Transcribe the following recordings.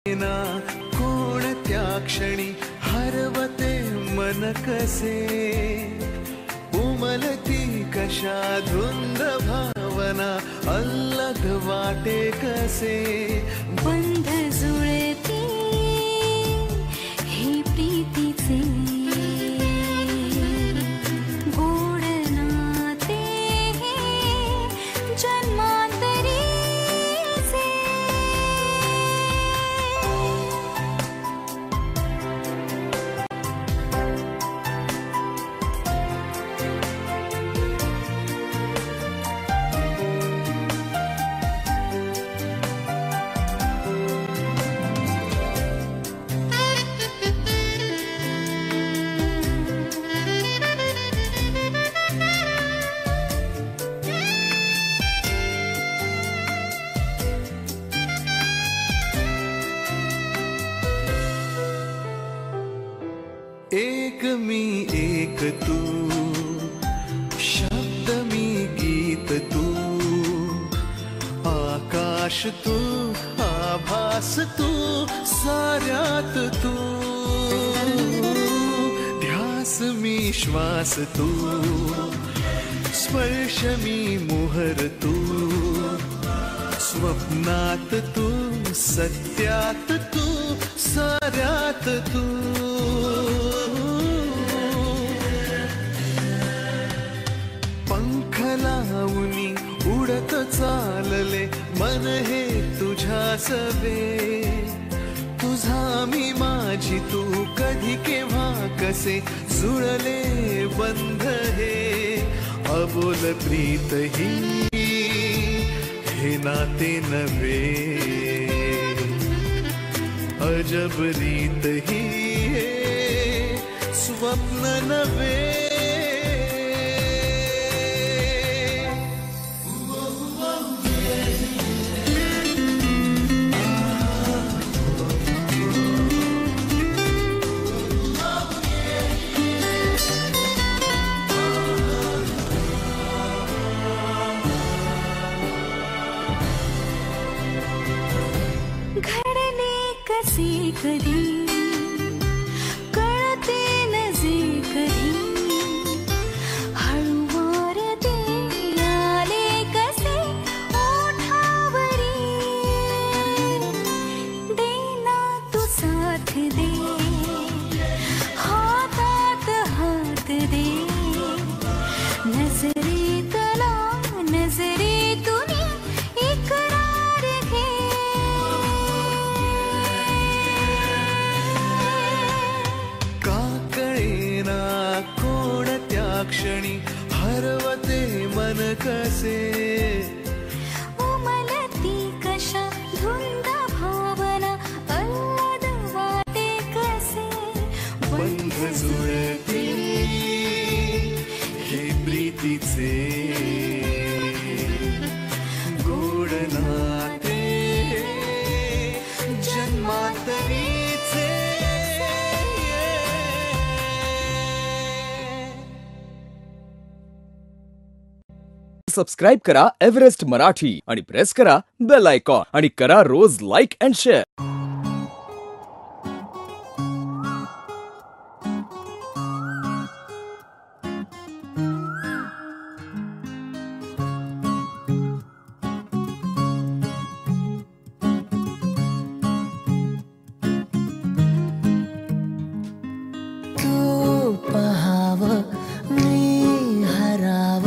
ना कोणत्या क्षणी हरवते मन कसे, उमलती कशा धुंद भावना अल्लग वाटे कसे, बंध जुळते हे प्रीतीचे गोड नाते जन्मांतरीचे. एक मी एक तू, शब्द मी गीत तू, आकाश तू आभास तू, साऱ्यात तू, ध्यास मी श्वास तू, स्पर्श मी मोहर तू, स्वप्नात तू सत्यात तू, साऱ्यात तू. पंख लावूनी उडत चालले मन हे तुझ्या सवे, तुझा मी माझी तू कधी केव्हा कसे जुळले बंध हे, अबोल प्रीत ही हे नाते नव्हे, अजब रीत ही हे स्वप्न नव्हे. घडले कसे कधी कळते नजे कधी, हळूवार ते आले कसे ओठावरी, देना तू साथ दे हातात हात दे, नजरेतला नजरेतून इकरार घे. कोणत्या क्षणी हरवते मन कसे, उमलती कशा धुंद भावना अल्लद वाटे कसे, बंध जुळती हे प्रीतीचे गोड नाते जन्मांतरीचे. सबस्क्राईब करा एव्हरेस्ट मराठी आणि प्रेस करा बेल आयकॉन आणि करा रोज लाईक अँड शेअर. तू पहाव मी हराव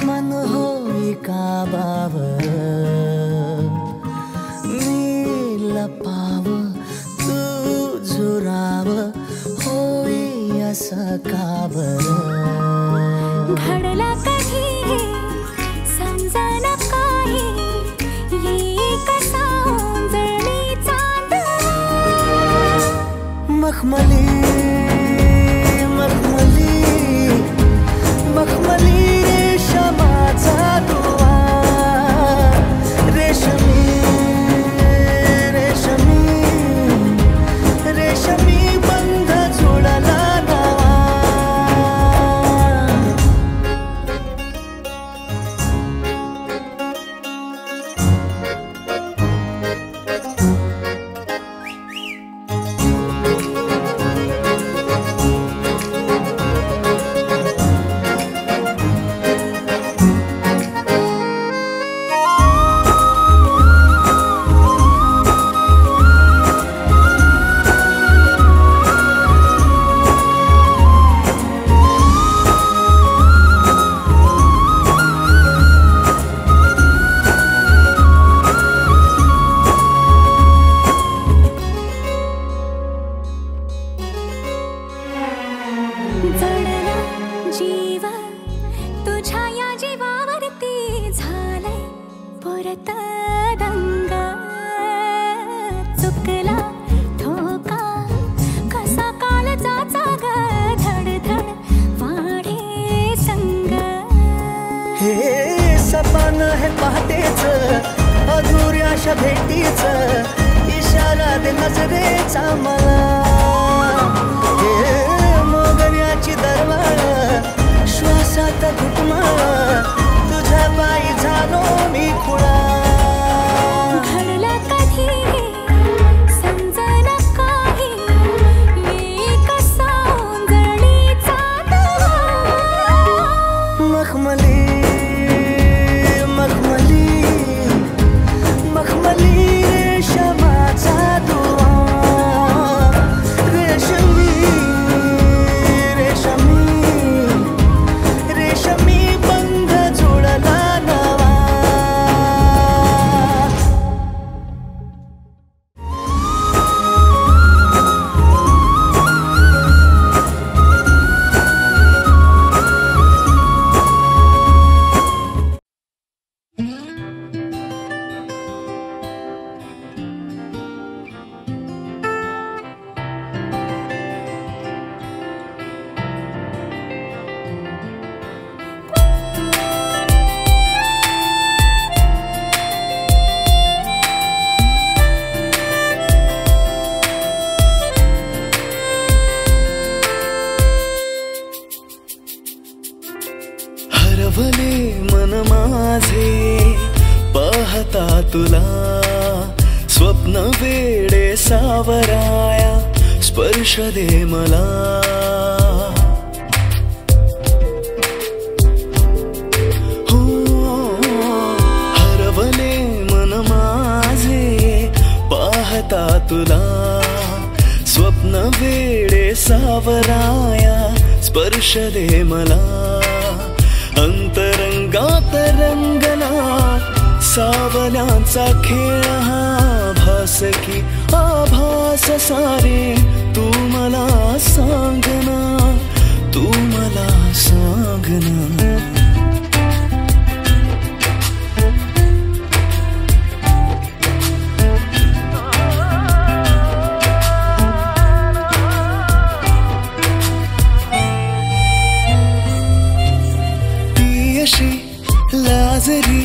मन होई काबाव, मी लपाव तू झुराव होई असं का बरं. घडला कधी समजना काही, ये कसा जळली चांद, मखमली मखमली मखमली रेशमाचा दुवा, रेशमी रेशमी रेशमी बंध जुळला नवा. तुझ्या भेटीचं इशारा दे नजरेचा मला हे मोगऱ्याची दरवाळ श्वासात घुटमळ तुझ्या पायी झालो मी खुळा घडला कधी समजना काही एक सावंजणीचा मखमली मखमली मखमली रेशमाचा दुवा रेशमी रेशमी रेशमी बंध जुळला नवा हरवले मन माझे पाहता तुला स्वप्न वेडे सावराया स्पर्श दे मला हो हरवले मन माझे पाहता तुला स्वप्न वेडे सावराया स्पर्श दे मला अंतरंगात रंगला सावल्यांचा खेळ हा भास की आभास सारे तू मला सांगना तू मला सांगना लाजरी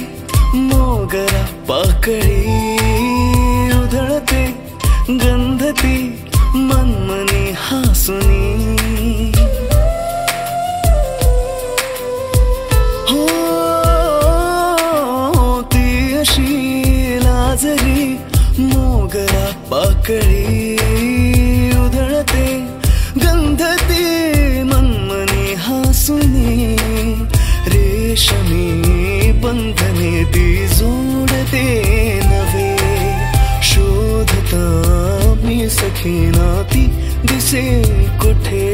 मोगरा पाकळी उधळते गंधती मनमनी हासुनी हो ती अशी लाजरी मोगरा पाकळी उधळते गंधती मनमनी हासुनी रेशमी बंधने ती जोडते नवे शोधता मी सखीना ती दिसे कुठे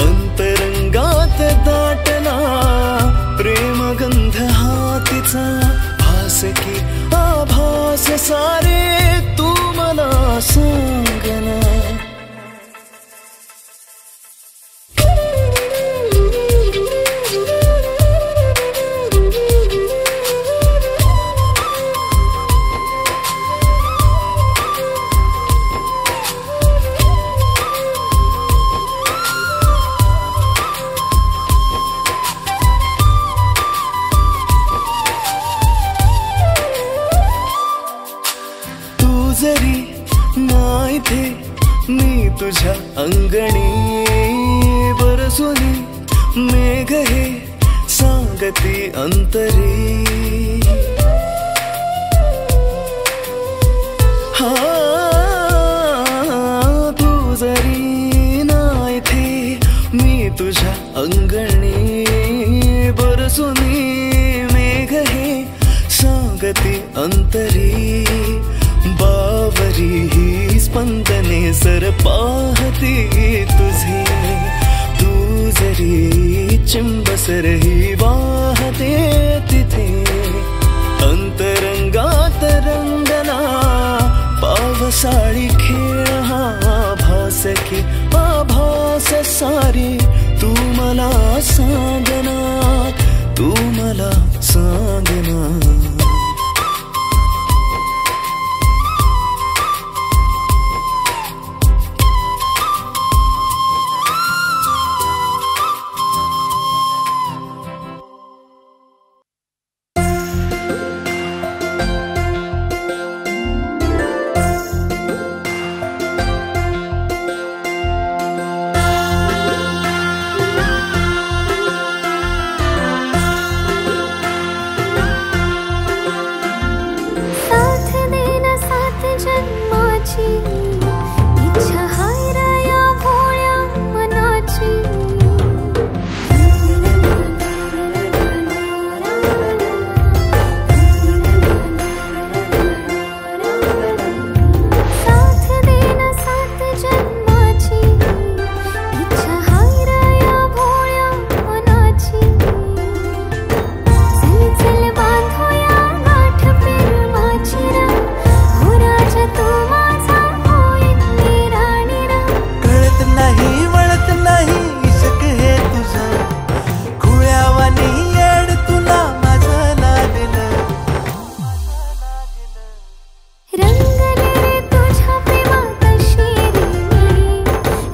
अंतरंगात दाटला प्रेमगंध हा तिचा भास की आभास सारे तू मला सांगना जरी नाही थे मी तुझ्या अंगणी बरसुनी मेघ हे सांगती अंतरी हा तू जरी नाही थे मी तुझ्या अंगणी बरसुनी मेघ हे सांगती अंतरी बावरी ही स्पंदने सर पाहती तुझे तू जरी चिंबसर ही वाहते तिथे अंतरंगात रंगला पावसाळी खेळ हा भास की आभास सारी तू मला सांगना तू मला सांगना मनाची इच्छा हाय रे या भोळ्या मनाची साथ देना सात जन्माची इच्छा हाय रे या भोळ्या मनाची चल चल बांधूया गाठ प्रेमाची रा हो राजा तू माझा होईन मी राणी रा कळत नाही वळत नाही इश्क हे तुझं खुळ्यावानी येड तुला माझं लागलं रंगले रे तुझ्या प्रेमात शिरी मी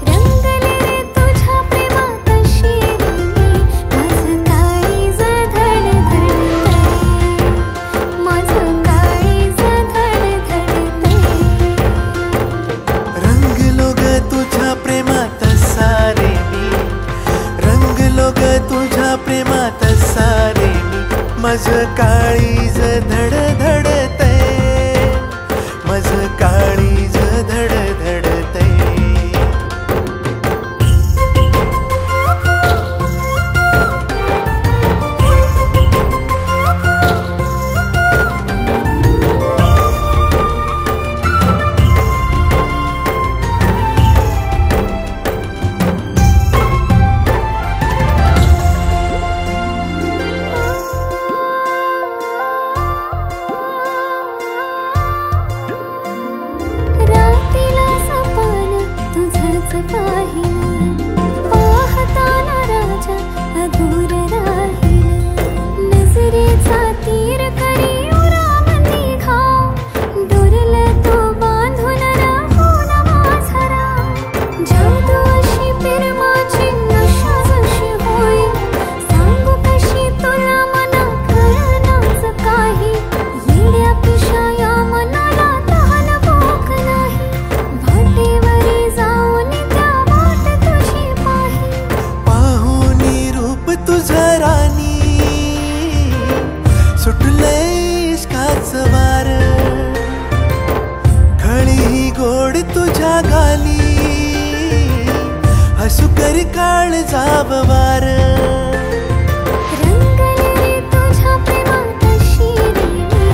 रंगले रे तुझ्या प्रेमात शिरी मी माझं काळीज धडधडतंय माझं काळीज धडधडतंय रंगलो ग तुझ्या प्रेमात सारे मी रंगलो ग तुझ्या प्रेमात सारे मी माझं काळीज धडधडतंय माझं काळीज धडधडतंय रात्रीला सपन तुझंच पाहिलं पाहताना राजा अधूर राहिलं नजरेचा तीर करी उराम निघा डोरलं तो बांधून राहून माझा राम जादू अशी प्रेमाची नशा जशी होईल सांगू कशी तुला मना कळनाच काही येड्या पिशा या मनाला तहान भूक नाही भाटेवरी जाऊन त्या वाट तुझी पाही पाहुनी रूप तुझं राणी सुटलंय इश्काचं वार खळी गोड तुझ्या गाली हसू करी काळ जाववार रंगले रे तुझ्या प्रेमात शिरी मी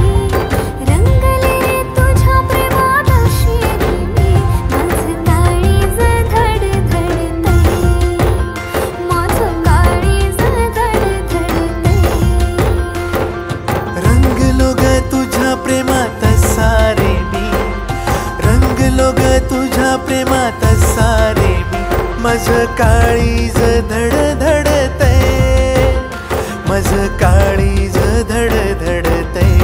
रंगले रे तुझ्या प्रेमात शिरी मी माझं काळीज धडधडतंय माझं काळीज धडधडतंय रंगलो ग तुझ्या प्रेमात सारे मी रंगलो ग तुझ्या प्रेमात सारे मी माझं काळीज धडधडतंय माझं काळीज धडधडतंय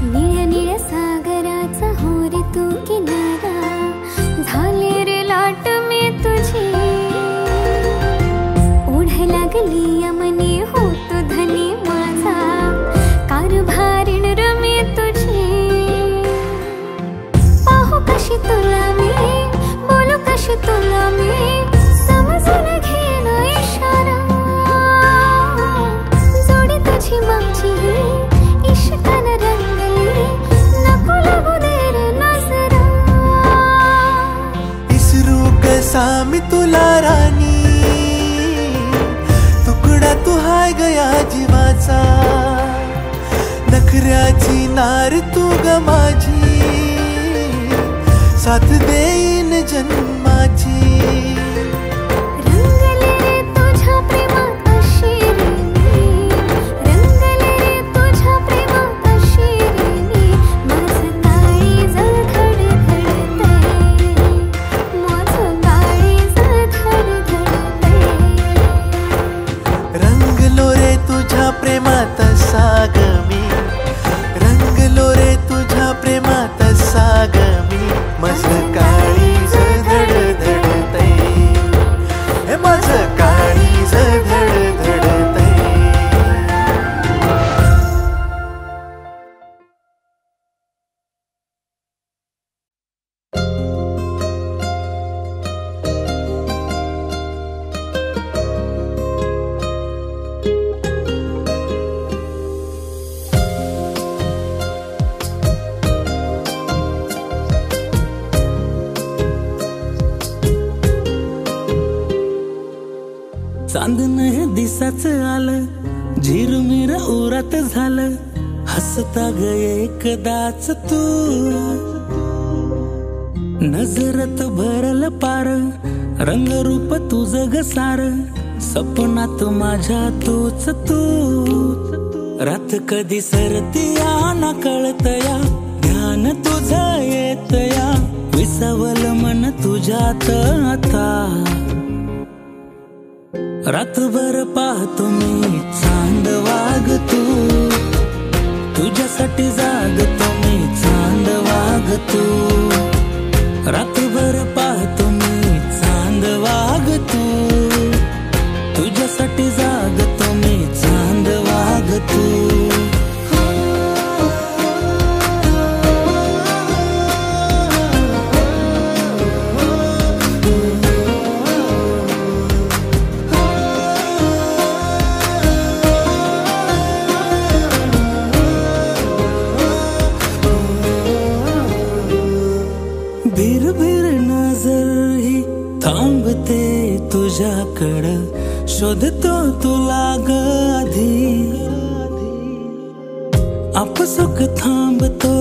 निळ्या निळ्या सागराचा हो रे तू किनारा झाले रे लाट मी तुझी ओढ लागली यमनी होत धनी माझा कारभारीण रमी तुझी पाहू कशी तुला मी बोलू कशी तुला मी समजून घेण इशारा जोडी तुझी माझी इश्कानं रंगली नको लागू दे रे नजरा इसरू कसा मी तुला राणी तुकडा तू हाय गया जीवाचा नखऱ्याची नार तू ग माझी साथ देईन जन्माची रंगले रे तुझ्या प्रेमात शिरी मी रंगले रे तुझ्या प्रेमात शिरी मी माझं काळीज धडधडतंय माझं काळीज धडधडतंय रंगलो रे तुझ्या प्रेमात साग मी रंगलो रे तुझ्या प्रेमात साग मी माझं काळीज धडधडतंय दिवसाच आलं, झिरमिर उरात झालं, हसता ग एकदाच तू. नजरत भरल पार, रंगरूप तुझं ग सार, सपनात माझ्या तूच तू. रात कधी सरतिया ना कळतया, ध्यान तुझं येतया, विसावल मन तुझ्यात आता. रातभर पाहतो मी चांद वागतो, तुझ्यासाठी जागतो मी चांद वागतो. रातभर पाहतो मी चांद वागतो, तुझ्यासाठी जागतो मी चांद वागतो. भिर भिर नजर ही थांबते तुझ्याकडं, शोधतो तुला ग आधी. आपसुक थांबतो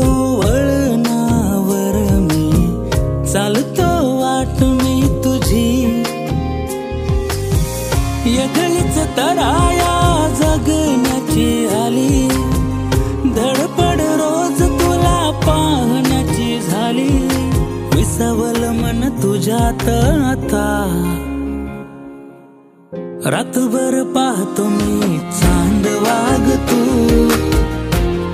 वळणावर मी, चालतो वाट मी तुझी. यगळीच तराया जगण्याची आली, धडपड रोज तुला पाहण्याची झाली, विसावल मन तुझ्यात आता. रातभर पाहतो मी चांद वागतो,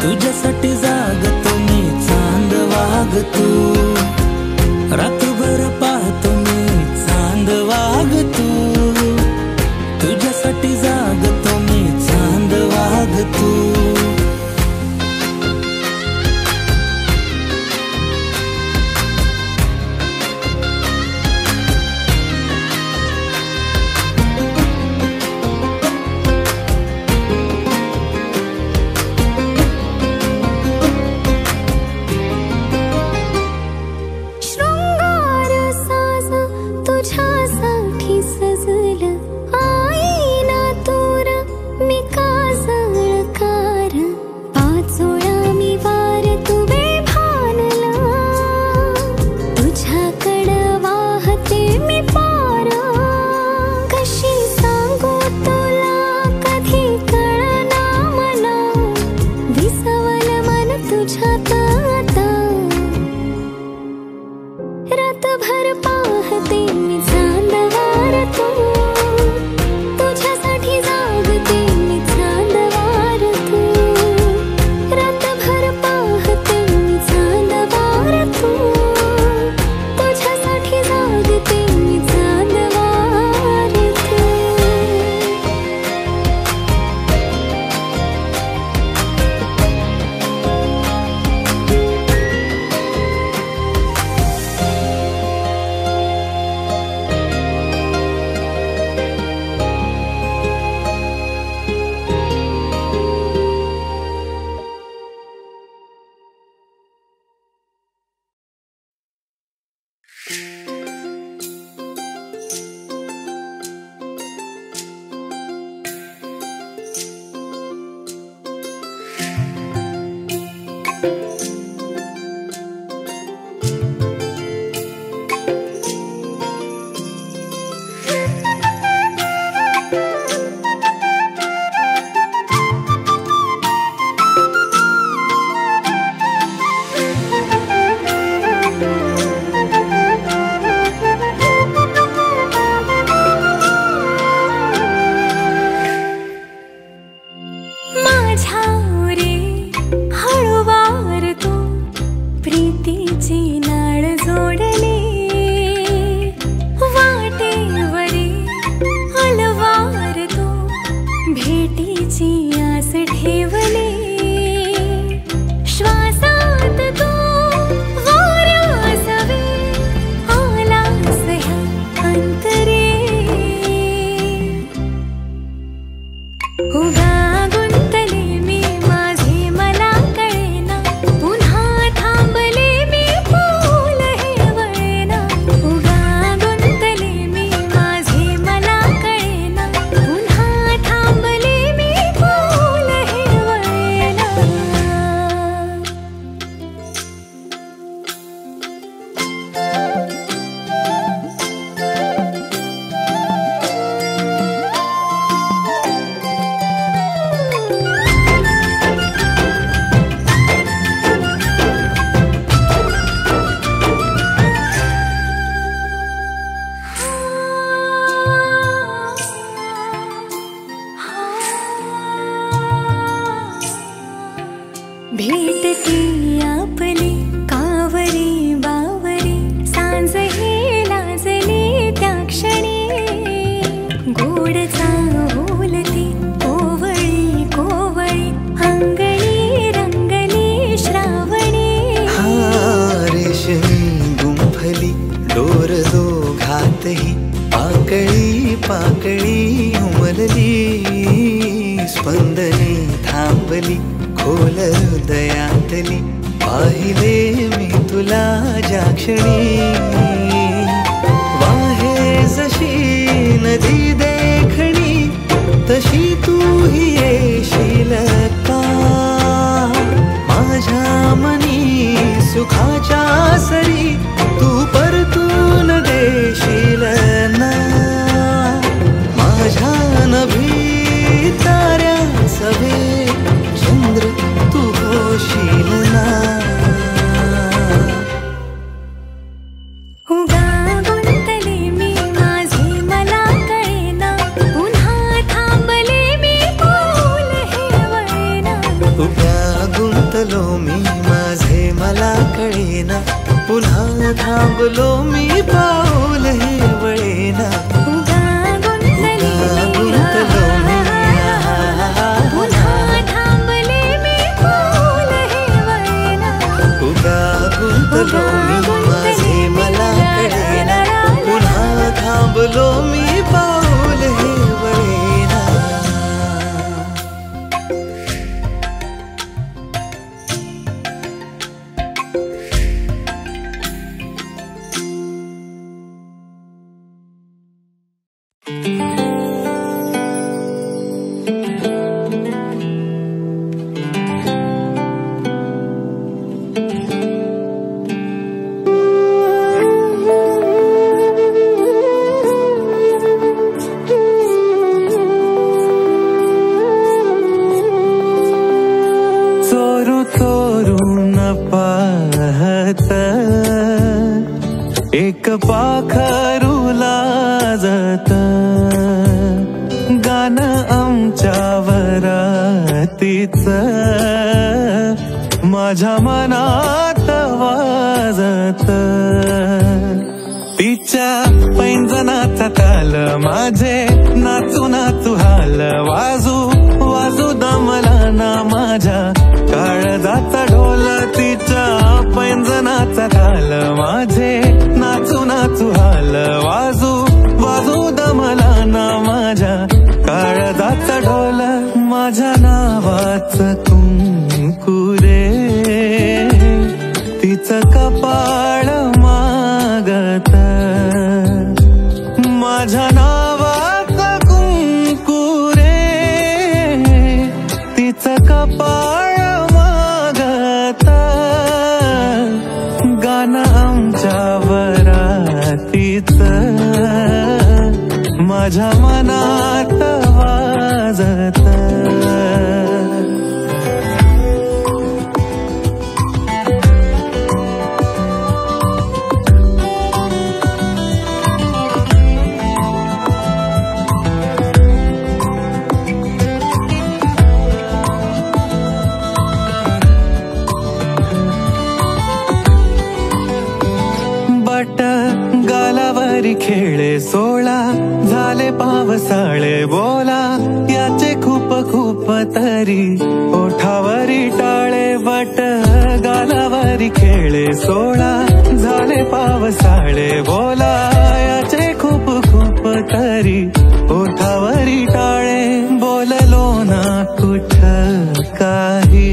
तुझ्यासाठी जागतो मी चांद वागतो. रातभर पाहतो मी चांद वागतो, तुझ्यासाठी जागतो मी चांद वागतो. पेटती आपली कावरी बावरी सांज हे लाजली त्या क्षणी गोड चाहुलती कोवळी कोवळी अंगणी रंगली श्रावणी रेशमी गुंफली दोर दोघातही पाकळी पाकळी उमलली स्पंदने थांबली खोल हृदयातली पाहिले मी तुला ज्या क्षणी वाहे जशी नदी देखणी तशी तू ही येशील का माझ्या मनी सुखाच्या सरी तू परतून देशील ना माझ्या नभी ताऱ्या सवे चंद्र तू होशील ना उगा गुंतले मी माझे मला कळेना पुन्हा थांबले मी पाऊल हे वळेना उभ्या गुंतलो मी माझे मला कळेना पुन्हा थांबलो मी पाऊल हे वळेना उगा गुंतले गुंतलो मी पुन्हा थांबले मी पाऊल हे वळेना उगा गुंतलो मी माझे मला कळेना पुन्हा थांबलो मी पाऊल हे वळेना चोरू चोरून पाहत एक पाखरू लाजत गाणं आमच्या वरातीच माझ्या मनात वाजत तिच्या पैंजनाचा ताल माझे नाचू नाचू हाल वाजू वाजू दमला ना माझ्या काळजाचा ढोल तिच्या पैंजनाचा ताल माझे नाचू नाचू हाल वाजू वाजू दमला ना माझ्या काळजाचा ढोल माझ्या नावाच कुंकुरे तिचं कपाळ मागत माझ्या नावाचं कुंकुरे तिचं कपाळ मागत गाणं आमच्या वरातीचं माझ्या मनात वाजत गालावरी खेळे सोळा झाले पावसाळे बोला याचे खूप खूप तरी ओठावरी टाळे बट गालावरी खेळे सोळा झाले पावसाळे बोला याचे खूप खूप तरी ओठावरी टाळे बोललो ना कुठ काही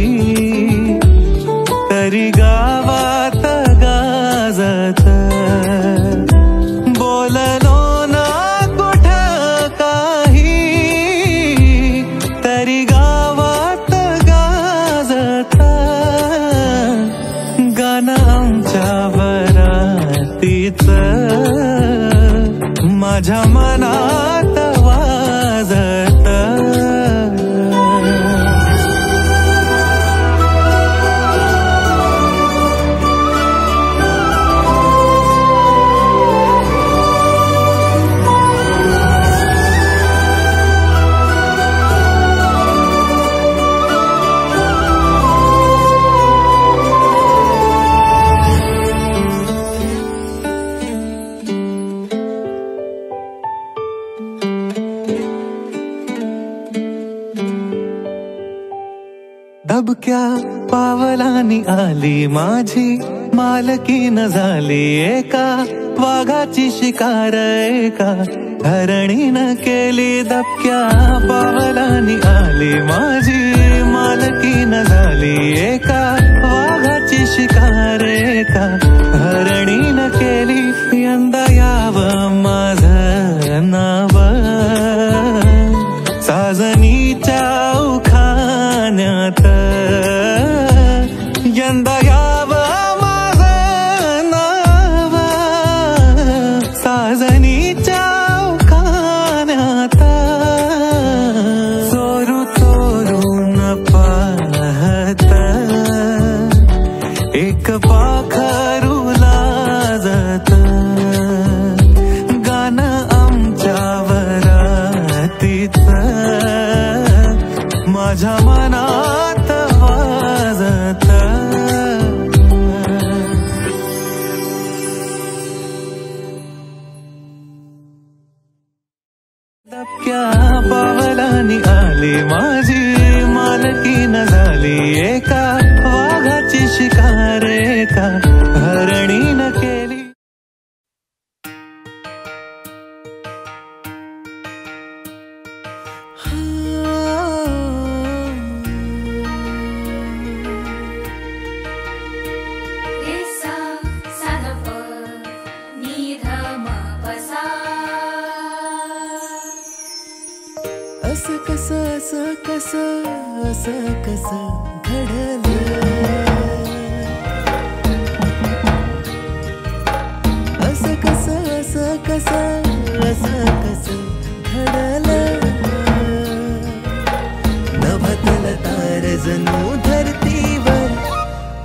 तरी गावात गाजत बोललो ना कुठ काही तरी गावात गाजत गाणं आमच्या वरातीचं माझ्या मनात वाजत पावलांनी आली माझी मालकीन झाली एका वाघाची शिकार एका हरणीनं केली दबक्या पावलांनी आली माझी मालकीन झाली एका वाघाची शिकार एका हरणीनं केली यंदा यावं माझं नाव साजनीच्या उखाण्यात यंदा यावं माझं नाव साजनीच्या उखाण्यात चोरू चोरून पाहत एक पाखरू लाजत गाणं आमच्यावर माझ्या मनात वाजत दबक्या पावलांनी आली माझी मालकीन झाली एका वाघाची शिकार एका हरणीनं केली असं कसं घडलं असं कसं घडलं नभतल तार जणू धरतीवर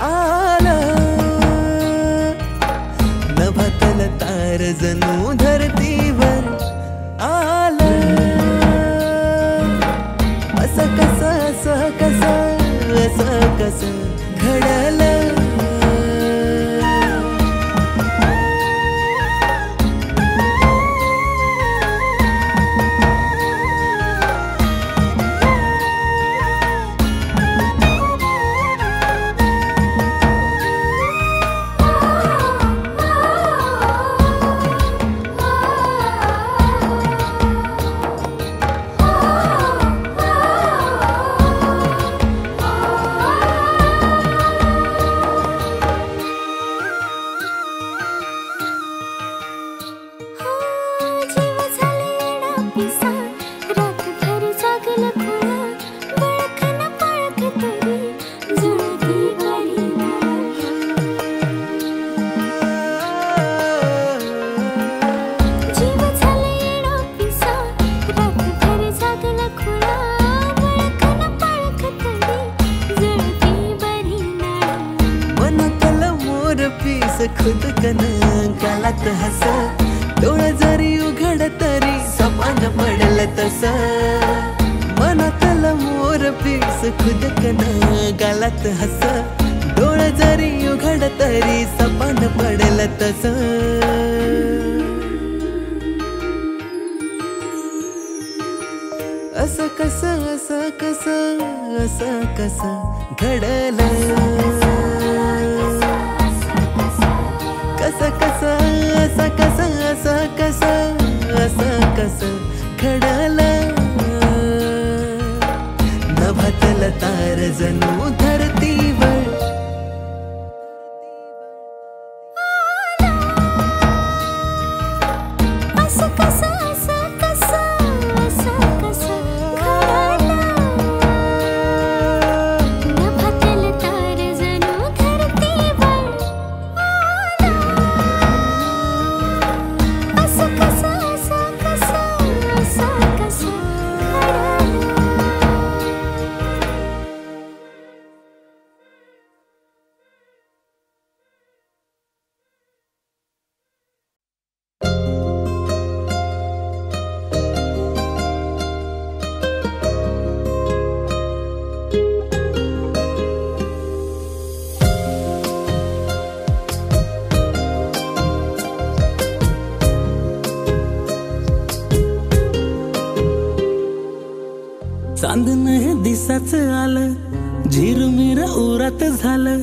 आलं नभतल तार जणू धरतीवर आलं असं कसं घडलं खुद कन गालात हस डोळ जरी उघड तरी सपान पडल तस मनातला मोर पीस खुद कन गालात हस डोळ जरी उघड तरी सपान पडल तस असं कसं घडलं कसं घडलं नभतल तार जणू धरतीवर असं कसं चांदणं दिसाच आलं झिरमिर उरात झालं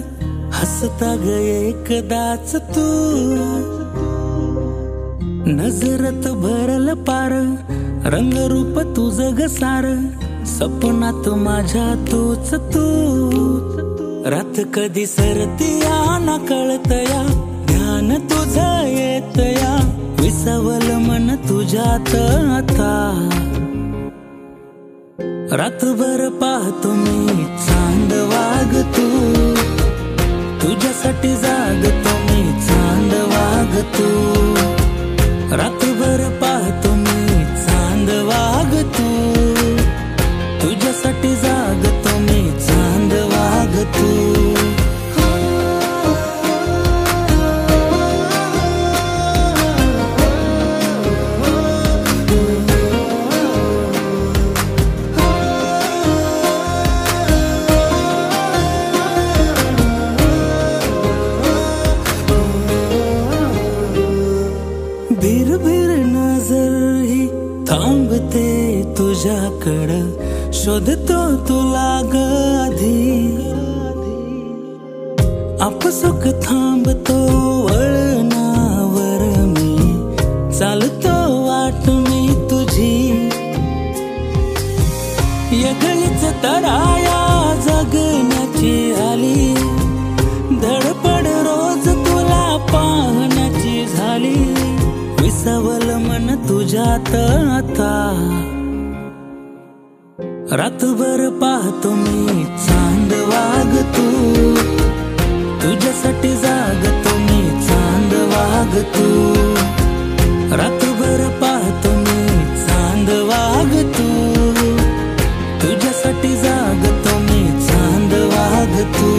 हसता ग एकदाच तू, नजरत भरल पार, रंगरूप तुझं ग सार, सपनात माझ्या तूच तू. रात कधी सरतिया ना कळतया, ध्यान तुझं येतया, विसावल मन तुझ्यात आता. रातभर पाहतो मी चांद वागतो, तुझ्यासाठी जागतो मी चांद वागतो. रातभर पाहतो मी चांद वागतो, तुझ्यासाठी जागतो मी चांद वागतो. भीर भीर नजर ही थांबते तुझ्याकडं, शोधतो तुला ग आधी. आपसुक थांबतो वळणावर मी, चालतो वाट मी तुझी. यगळीच तराया जगण्याची आली, धडपड रोज तुला पाहण्याची झाली, विसावल मन तुझ्यात आता. रातभर पाहतो मी चांद वागतो, तुझ्यासाठी जागतो मी चांद वागतो. रातभर पाहतो मी चांद वागतो, तुझ्यासाठी जागतो मी चांद वागतो.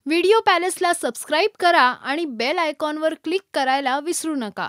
व्हिडिओ पॅलेसला सबस्क्राईब करा आणि बेल आयकॉनवर क्लिक करायला विसरू नका.